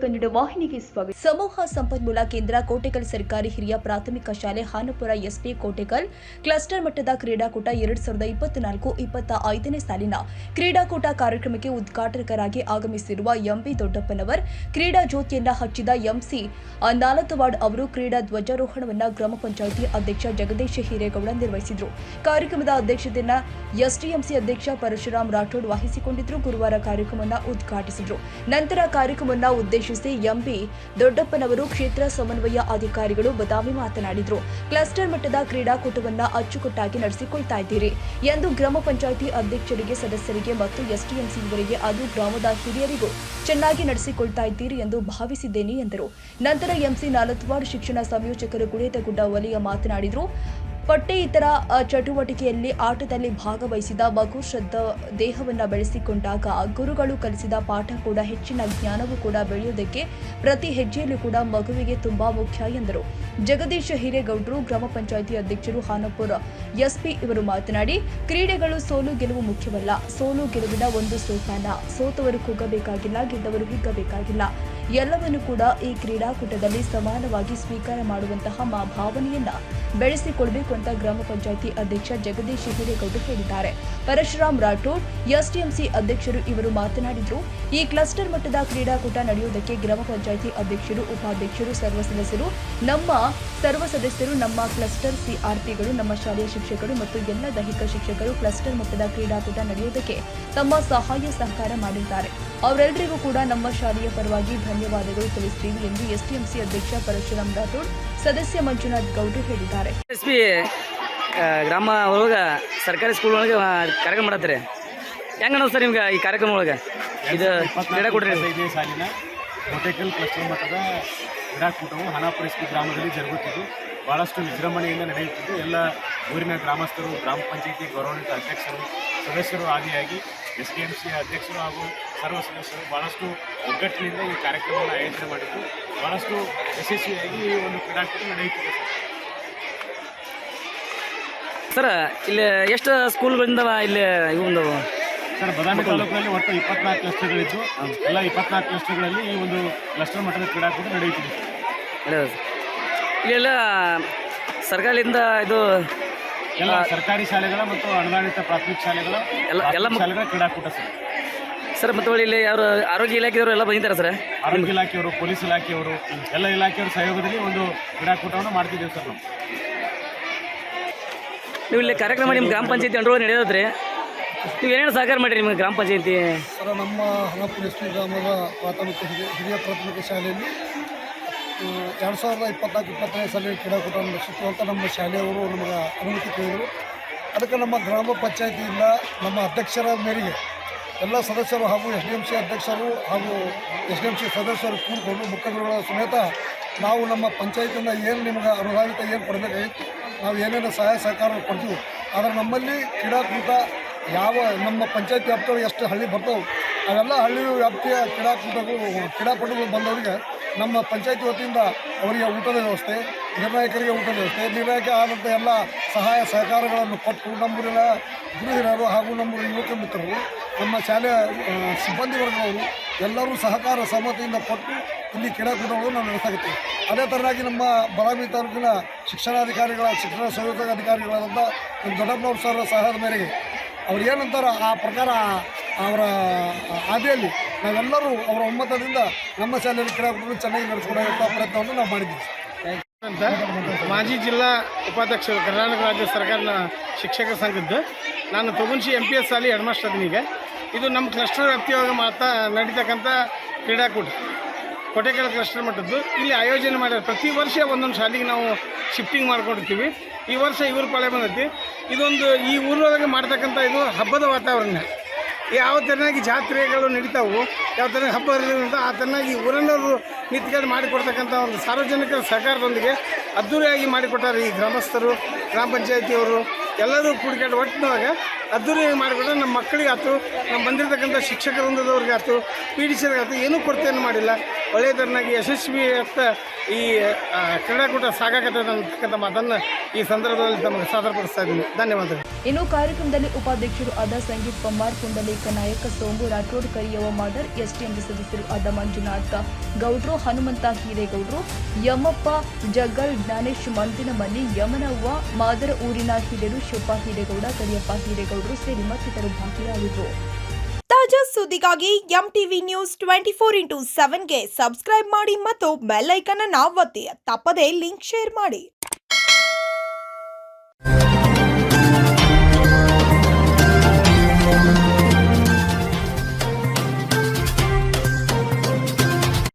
ಕನ್ನಡ ವಾಹಿನಿಗೆ ಸ್ವಾಗತ. ಸಮೂಹ ಸಂಪನ್ಮೂಲ ಕೇಂದ್ರ ಕೋಟೆಕಲ್ ಸರ್ಕಾರಿ ಹಿರಿಯ ಪ್ರಾಥಮಿಕ ಶಾಲೆ ಹಾನಪುರ ಎಸ್ಪಿ ಕೋಟೆಕಲ್ ಕ್ಲಸ್ಟರ್ ಮಟ್ಟದ ಕ್ರೀಡಾಕೂಟ 2024-25ನೇ ಸಾಲಿನ ಕ್ರೀಡಾಕೂಟ ಕಾರ್ಯಕ್ರಮಕ್ಕೆ ಉದ್ಘಾಟಕರಾಗಿ ಆಗಮಿಸಿರುವ ಎಂಬಿ ದೊಡ್ಡಪ್ಪನವರ್, ಕ್ರೀಡಾ ಜ್ಯೋತಿಯನ್ನ ಹಚ್ಚಿದ ಎಂಸಿ ನಾಲತವಾಡ್ ಅವರು ಕ್ರೀಡಾ ಧ್ವಜಾರೋಹಣವನ್ನು ಗ್ರಾಮ ಪಂಚಾಯಿತಿ ಅಧ್ಯಕ್ಷ ಜಗದೀಶ್ ಹಿರೇಗೌಡ ನಿರ್ವಹಿಸಿದರು. ಕಾರ್ಯಕ್ರಮದ ಅಧ್ಯಕ್ಷತೆಯನ್ನು ಎಸ್ಟಿಎಂಸಿ ಅಧ್ಯಕ್ಷ ಪರಶುರಾಮ್ ರಾಠೋಡ್ ವಹಿಸಿಕೊಂಡಿದ್ದರು. ಗುರುವಾರ ಕಾರ್ಯಕ್ರಮವನ್ನು ಉದ್ಘಾಟಿಸಿದರು. ನಂತರ ಕಾರ್ಯಕ್ರಮವನ್ನು ಉದ್ದೇಶಿಸಿ ಎಂಬಿ ದೊಡ್ಡಪ್ಪನವರು ಕ್ಷೇತ್ರ ಸಮನ್ವಯ ಅಧಿಕಾರಿಗಳು ಬದಾಮಿ ಮಾತನಾಡಿದರು. ಕ್ಲಸ್ಟರ್ ಮಟ್ಟದ ಕ್ರೀಡಾಕೂಟವನ್ನು ಅಚ್ಚುಕಟ್ಟಾಗಿ ನಡೆಸಿಕೊಳ್ತಾ ಇದ್ದೀರಿ ಎಂದು ಗ್ರಾಮ ಪಂಚಾಯಿತಿ ಅಧ್ಯಕ್ಷರಿಗೆ, ಸದಸ್ಯರಿಗೆ ಮತ್ತು ಎಸ್ಟಿಎಂಸಿ ಇವರಿಗೆ, ಅದು ಗ್ರಾಮದ ಹಿರಿಯರಿಗೂ ಚೆನ್ನಾಗಿ ನಡೆಸಿಕೊಳ್ತಾ ಇದ್ದೀರಿ ಎಂದು ಭಾವಿಸಿದ್ದೇನೆ ಎಂದರು. ನಂತರ ಎಂಸಿ ನಾಲತವಾಡ್ ಶಿಕ್ಷಣ ಸಂಯೋಜಕರು ಗುಳೇದಗುಡ್ಡ ವಲಯ ಮಾತನಾಡಿದರು. ಪಠ್ಯೇತರ ಚಟುವಟಿಕೆಯಲ್ಲಿ ಆಟದಲ್ಲಿ ಭಾಗವಹಿಸಿದ ಮಗು ದೇಹವನ್ನು ಬೆಳೆಸಿಕೊಂಡಾಗ ಗುರುಗಳು ಕಲಿಸಿದ ಪಾಠ ಕೂಡ ಹೆಚ್ಚಿನ ಜ್ಞಾನವೂ ಕೂಡ ಬೆಳೆಯುವುದಕ್ಕೆ ಪ್ರತಿ ಹೆಜ್ಜೆಯಲ್ಲೂ ಕೂಡ ಮಗುವಿಗೆ ತುಂಬಾ ಮುಖ್ಯ ಎಂದರು. ಜಗದೀಶ್ ಹಿರೇಗೌಡರು, ಗ್ರಾಮ ಪಂಚಾಯಿತಿ ಅಧ್ಯಕ್ಷರು ಹಾನಪುರ ಎಸ್ಪಿ ಇವರು ಮಾತನಾಡಿ, ಕ್ರೀಡೆಗಳು ಸೋಲು ಗೆಲುವು ಮುಖ್ಯವಲ್ಲ, ಸೋಲು ಗೆಲುವಿನ ಒಂದು ಸೋಪಾನ. ಸೋತವರು ಕುಗ್ಗಬೇಕಾಗಿಲ್ಲ, ಗೆದ್ದವರು ಹಿಗ್ಗಬೇಕಾಗಿಲ್ಲ. ಎಲ್ಲವನ್ನೂ ಕೂಡ ಈ ಕ್ರೀಡಾಕೂಟದಲ್ಲಿ ಸಮಾನವಾಗಿ ಸ್ವೀಕಾರ ಮಾಡುವಂತಹ ಭಾವನೆಯನ್ನ ಬೆಳೆಸಿಕೊಳ್ಬೇಕು ಅಂತ ಗ್ರಾಮ ಪಂಚಾಯಿತಿ ಅಧ್ಯಕ್ಷ ಜಗದೀಶ್ ಹಿರೇಗೌಡ ಹೇಳಿದ್ದಾರೆ. ಪರಶುರಾಮ್ ರಾಠೋಡ್, ಎಸ್ಟಿಎಂಸಿ ಅಧ್ಯಕ್ಷರು ಇವರು ಮಾತನಾಡಿದರು. ಈ ಕ್ಲಸ್ಟರ್ ಮಟ್ಟದ ಕ್ರೀಡಾಕೂಟ ನಡೆಯುವುದಕ್ಕೆ ಗ್ರಾಮ ಪಂಚಾಯಿತಿ ಅಧ್ಯಕ್ಷರು, ಉಪಾಧ್ಯಕ್ಷರು, ಸರ್ವ ಸದಸ್ಯರು, ನಮ್ಮ ಕ್ಲಸ್ಟರ್ ಸಿಆರ್ಪಿಗಳು, ನಮ್ಮ ಶಾಲೆಯ ಶಿಕ್ಷಕರು ಮತ್ತು ಎಲ್ಲ ದೈಹಿಕ ಶಿಕ್ಷಕರು ಕ್ಲಸ್ಟರ್ ಮಟ್ಟದ ಕ್ರೀಡಾಕೂಟ ನಡೆಯುವುದಕ್ಕೆ ತಮ್ಮ ಸಹಾಯ ಸಹಕಾರ ಮಾಡಿದ್ದಾರೆ. ಅವರೆಲ್ಲರಿಗೂ ಕೂಡ ನಮ್ಮ ಶಾಲೆಯ ಪರವಾಗಿ ಧನ್ಯವಾದಗಳು ತಿಳಿಸುತ್ತೀವಿ ಎಂದು ಎಸ್ಟಿಎಂಸಿ ಅಧ್ಯಕ್ಷ ಪರಶುರಾಮ್ ರಾಠೋಡ್, ಸದಸ್ಯ ಮಂಜುನಾಥ್ ಗೌಡ್ರು ಹೇಳಿದ್ದಾರೆ. ಎಸ್ಪಿ ಗ್ರಾಮ ಒಳಗೆ ಸರ್ಕಾರಿ ಸ್ಕೂಲ್ ಒಳಗೆ ಕಾರ್ಯಕ್ರಮ ಮಾಡತ್ತಾರೆ. ಹೆಂಗೆ ಅನ್ನೋದು ಸರ್ ನಿಮ್ಗೆ ಈ ಕಾರ್ಯಕ್ರಮ ಒಳಗೆ ಇದು ಕ್ರೀಡಾಕೂಟ? 25ನೇ ಸಾಲಿನ ಕೋಟೆಕಲ್ ಕ್ಲಸ್ಟರ್ ಮಟ್ಟದ ಕ್ರೀಡಾಕೂಟವು ಹಾನಪುರ ಎಸ್ಪಿ ಗ್ರಾಮದಲ್ಲಿ ಜರುಗುತ್ತಿದ್ದು ಭಾಳಷ್ಟು ವಿಜೃಂಭಣೆಯಿಂದ ನಡೆಯುತ್ತಿದ್ದು ಎಲ್ಲ ಊರಿನ ಗ್ರಾಮಸ್ಥರು, ಗ್ರಾಮ ಪಂಚಾಯಿತಿ ಗೌರವಾನ್ವಿತ ಅಧ್ಯಕ್ಷರು, ಸದಸ್ಯರು ಆದಿಯಾಗಿ ಎಸ್ಟಿಎಂಸಿ ಅಧ್ಯಕ್ಷರು ಹಾಗೂ ಸರ್ವ ಸದಸ್ಯರು ಭಾಳಷ್ಟು ಒಗ್ಗಟ್ಟಿನಿಂದ ಈ ಕಾರ್ಯಕ್ರಮವನ್ನು ಆಯೋಜನೆ ಮಾಡಿದ್ದು ಭಾಳಷ್ಟು ಯಶಸ್ವಿಯಾಗಿ ಈ ಒಂದು ಕ್ರೀಡಾಕೂಟ ನಡೆಯುತ್ತಿದೆ. ಸರ್ ಇಲ್ಲಿ ಎಷ್ಟು ಸ್ಕೂಲ್ಗಳಿಂದ ಇಲ್ಲಿ ಇವು ಬಂದವು ಸರ್? ಬದಾಮಿ ತಾಲೂಕಿನಲ್ಲಿ ಒಟ್ಟು 24 ಕ್ಲಸ್ಟರ್ಗಳಿದ್ದು ಎಲ್ಲ 24 ಕ್ಲಸ್ಟರ್ಗಳಲ್ಲಿ ಈ ಒಂದು ಕ್ಲಸ್ಟರ್ ಮಟ್ಟದ ಕ್ರೀಡಾಕೂಟ ನಡೆಯುತ್ತಿದೆ. ಇಲ್ಲೆಲ್ಲ ಸರ್ಕಾರದಿಂದ ಇದು ಎಲ್ಲ ಸರ್ಕಾರಿ ಶಾಲೆಗಳ ಮತ್ತು ಅನುದಾನಿತ ಪ್ರಾಥಮಿಕ ಶಾಲೆಗಳ ಎಲ್ಲ ಶಾಲೆಗಳ ಕ್ರೀಡಾಕೂಟ ಸರ್. ಮತ್ತು ಇಲ್ಲಿ ಯಾರು ಆರೋಗ್ಯ ಇಲಾಖೆಯವರು ಎಲ್ಲ ಬಂದಿದ್ದಾರೆ ಸರ್? ಆರೋಗ್ಯ ಇಲಾಖೆಯವರು, ಪೊಲೀಸ್ ಇಲಾಖೆಯವರು, ಎಲ್ಲ ಇಲಾಖೆಯವರ ಸಹಯೋಗದಲ್ಲಿ ಒಂದು ಕ್ರೀಡಾಕೂಟವನ್ನು ಮಾಡ್ತಿದ್ದೇವೆ ಸರ್. ನೀವು ಇಲ್ಲಿ ಕಾರ್ಯಕ್ರಮ ನಿಮ್ಮ ಗ್ರಾಮ ಪಂಚಾಯತಿ ಅಂಡರೊಳಗೆ ನಡೆಯೋದ್ರಿ, ನೀವು ಏನೇನು ಸಹಕಾರ ಮಾಡಿರಿ ನಿಮಗೆ ಗ್ರಾಮ ಪಂಚಾಯತಿ? ಸರ್, ನಮ್ಮ ಹಾನಪುರ ಎಸ್ಪಿ ಗ್ರಾಮದ ಹಿರಿಯ ಪ್ರಾಥಮಿಕ ಶಾಲೆಯಲ್ಲಿ 2024-25ನೇ ಸಾಲಿನ ಕ್ರೀಡಾಕೂಟವನ್ನು ನಡೆಸುತ್ತಂತ ನಮ್ಮ ಶಾಲೆಯವರು ನಮಗೆ ಅನುಮತಿ ಕೇಳಿದರು. ಅದಕ್ಕೆ ನಮ್ಮ ಗ್ರಾಮ ಪಂಚಾಯತಿಯಿಂದ ನಮ್ಮ ಅಧ್ಯಕ್ಷರ ಮೇರೆಗೆ ಎಲ್ಲ ಸದಸ್ಯರು ಹಾಗೂ ಎಸ್ಡಿಎಂಸಿ ಅಧ್ಯಕ್ಷರು ಹಾಗೂ ಎಸ್ಡಿಎಂಸಿ ಸದಸ್ಯರು ಕೂಡಿಕೊಂಡು ಮುಖಂಡರುಗಳ ಸಮೇತ ನಾವು ನಮ್ಮ ಪಂಚಾಯತಿಯಿಂದ ಏನು ನಿಮಗೆ ಅನುದಾನಿತ ಏನು ಕೊಡಬೇಕಾಗಿತ್ತು, ನಾವು ಏನೇನು ಸಹಾಯ ಸಹಕಾರ ಕೊಡ್ತೀವಿ. ಆದರೆ ನಮ್ಮಲ್ಲಿ ಕ್ರೀಡಾಕೂಟ ಯಾವ ನಮ್ಮ ಪಂಚಾಯತಿ ವ್ಯಾಪ್ತಿಯೊಳಗೆ ಎಷ್ಟು ಹಳ್ಳಿ ಬರ್ತಾವೆ ಅವೆಲ್ಲ ಹಳ್ಳಿ ವ್ಯಾಪ್ತಿಯ ಕ್ರೀಡಾಪಟುಗಳು ಬಂದವರಿಗೆ ನಮ್ಮ ಪಂಚಾಯತಿ ವತಿಯಿಂದ ಅವರಿಗೆ ಊಟದ ವ್ಯವಸ್ಥೆ, ನಿರ್ಣಾಯಕರಿಗೆ ಊಟದ ವ್ಯವಸ್ಥೆ, ನಿರ್ಣಾಯಕ ಆದಂಥ ಎಲ್ಲ ಸಹಾಯ ಸಹಕಾರಗಳನ್ನು ಕೊಟ್ಟು ನಮ್ಮೂರಿನ ಗುರುಹಿರಿಯರು ಹಾಗೂ ನಮ್ಮ ಯುವಕ ಮಿತ್ರರು, ನಮ್ಮ ಶಾಲೆಯ ಸಿಬ್ಬಂದಿ ವರ್ಗದವರು ಎಲ್ಲರೂ ಸಹಕಾರ ಸಮ್ಮತಿಯಿಂದ ಕೊಟ್ಟು ಇಲ್ಲಿ ಕ್ರೀಡಾಕೂಟಗಳು ನಾವು ನಡೆಸಾಗುತ್ತೇವೆ. ಅದೇ ಥರನಾಗಿ ನಮ್ಮ ಬದಾಮಿ ತಾಲೂಕಿನ ಶಿಕ್ಷಣ ಸಂಯೋಜಕ ಅಧಿಕಾರಿಗಳಾದಂಥ ದೊಡ್ಡಪ್ಪನವ್ರ ಸರ್ ಸಹಾಯದ ಮೇರೆಗೆ ಅವ್ರು ಏನಂತಾರೆ ಆ ಪ್ರಕಾರ ಅವರ ಹಾದಿಯಲ್ಲಿ ನಾವೆಲ್ಲರೂ ಅವರ ಒಮ್ಮತದಿಂದ ನಮ್ಮ ಶಾಲೆಯಲ್ಲಿ ಕ್ರೀಡಾಕೂಟವನ್ನು ಚೆನ್ನಾಗಿ ನಡೆಸಿಕೊಡುವಂಥ ಪ್ರಯತ್ನವನ್ನು ನಾವು ಮಾಡಿದ್ದೀವಿ ಅಂತ ಮಾಜಿ ಜಿಲ್ಲಾ ಉಪಾಧ್ಯಕ್ಷರು ಕರ್ನಾಟಕ ರಾಜ್ಯ ಸರ್ಕಾರದ ಶಿಕ್ಷಕರ ಸಂಘದ್ದು ನಾನು ತೊಗುನ್ಶಿ MPS ಶಾಲೆ ಹೆಡ್ ಮಾಸ್ಟರ್ ಅದೀಗ. ಇದು ನಮ್ಮ ಕ್ಲಸ್ಟರ್ ವ್ಯಾಪ್ತಿಯೊಳಗೆ ನಡೀತಕ್ಕಂಥ ಕ್ರೀಡಾಕೂಟ ಕೋಟೆಕಲ್ ಕ್ಲಸ್ಟರ್ ಮಟ್ಟದ್ದು ಇಲ್ಲಿ ಆಯೋಜನೆ ಮಾಡ್ಯಾರ. ಪ್ರತಿ ವರ್ಷ ಒಂದೊಂದು ಶಾಲೆಗೆ ನಾವು ಶಿಫ್ಟಿಂಗ್ ಮಾಡ್ಕೊಂಡಿರ್ತೀವಿ. ಈ ವರ್ಷ ಇವ್ರ ಪಾಳೆ ಬಂದೈತಿ. ಇದೊಂದು ಈ ಊರೊಳಗೆ ಮಾಡ್ತಕ್ಕಂಥ ಇದು ಹಬ್ಬದ ವಾತಾವರಣ. ಯಾವ ಥರನಾಗಿ ಜಾತ್ರೆಗಳು ನಡೀತಾವು, ಯಾವ ಥರ ಹಬ್ಬ ಇರೋದ್ರಿಂದ ಆ ಥರನಾಗಿ ಊರನ್ನವರು ನಿಂತ್ಕೊಂಡು ಮಾಡಿಕೊಡ್ತಕ್ಕಂಥ ಒಂದು ಸಾರ್ವಜನಿಕರ ಸಹಕಾರದೊಂದಿಗೆ ಅದ್ದೂರಿಯಾಗಿ ಮಾಡಿಕೊಟ್ಟಾರೆ ಈ ಗ್ರಾಮಸ್ಥರು, ಗ್ರಾಮ ಪಂಚಾಯತಿಯವರು ಎಲ್ಲರೂ ಕೂಡಿಕೊಂಡು ಒಟ್ಟಿನೊಳಗೆ ಅದ್ದೂರಿಯಾಗಿ ಮಾಡಿಕೊಟ್ರೆ ನಮ್ಮ ಮಕ್ಕಳಿಗೆ ಆಯ್ತು, ನಮ್ಮ ಬಂದಿರತಕ್ಕಂಥ ಶಿಕ್ಷಕ ವೃಂದದವ್ರಿಗೆ ಆಯ್ತು, PDCರಿಗೆ ಆಯ್ತು, ಏನೂ ಕೊರತೆಯನ್ನು ಮಾಡಿಲ್ಲ. ಒಳ್ಳೆಯ ಥರನಾಗಿ ಯಶಸ್ವಿಯತ್ತ ಈ ಕ್ರೀಡಾಕೂಟ ಸಾಗಾಕತ್ತದೆ ಅಂತಕ್ಕಂಥ ಮಾತನ್ನು ಈ ಸಂದರ್ಭದಲ್ಲಿ ತಮಗೆ ಸಾದರಪಡಿಸ್ತಾ ಇದ್ದೀನಿ. ಧನ್ಯವಾದಗಳು. ಇನ್ನು ಕಾರ್ಯಕ್ರಮದಲ್ಲಿ ಉಪಾಧ್ಯಕ್ಷರು ಆದ ಸಂಗೀತ್ ಪಮ್ಮಾರ್, ಪುಂಡಲೇಖ ನಾಯಕ, ಸೋಮು ರಾಠೋಡ್, ಕರಿಯವ್ವ ಮಾದರ್, ಎಸ್ಟಿಎಂಸಿ ಸದಸ್ಯರು ಆದ ಮಂಜುನಾಥ ಗೌಡ್ರು, ಹನುಮಂತ ಹಿರೇಗೌಡ್ರು, ಯಮಪ್ಪ ಜಗ್ಗಲ್, ಜ್ಞಾನೇಶ್ ಮಂದಿನಮನಿ, ಯಮನವ್ವ, ಮಾದರ ಊರಿನ ಹಿರಿಯರು ಶಿವಪ್ಪ ಹಿರೇಗೌಡ, ಕರಿಯಪ್ಪ ಹಿರೇಗೌಡರು ಸೇರಿ ಮತ್ತಿತರರು ಭಾಗಿಯಾಗಿದ್ದರು. ತಾಜಾ ಸುದ್ದಿಗಾಗಿ MTV ನ್ಯೂಸ್ 24/7ಗೆ ಸಬ್ಸ್ಕ್ರೈಬ್ ಮಾಡಿ ಮತ್ತು ಬೆಲ್ ಐಕಾನ್ ಅನ್ನು ಒತ್ತಿ. ತಪ್ಪದೇ ಲಿಂಕ್ ಶೇರ್ ಮಾಡಿ.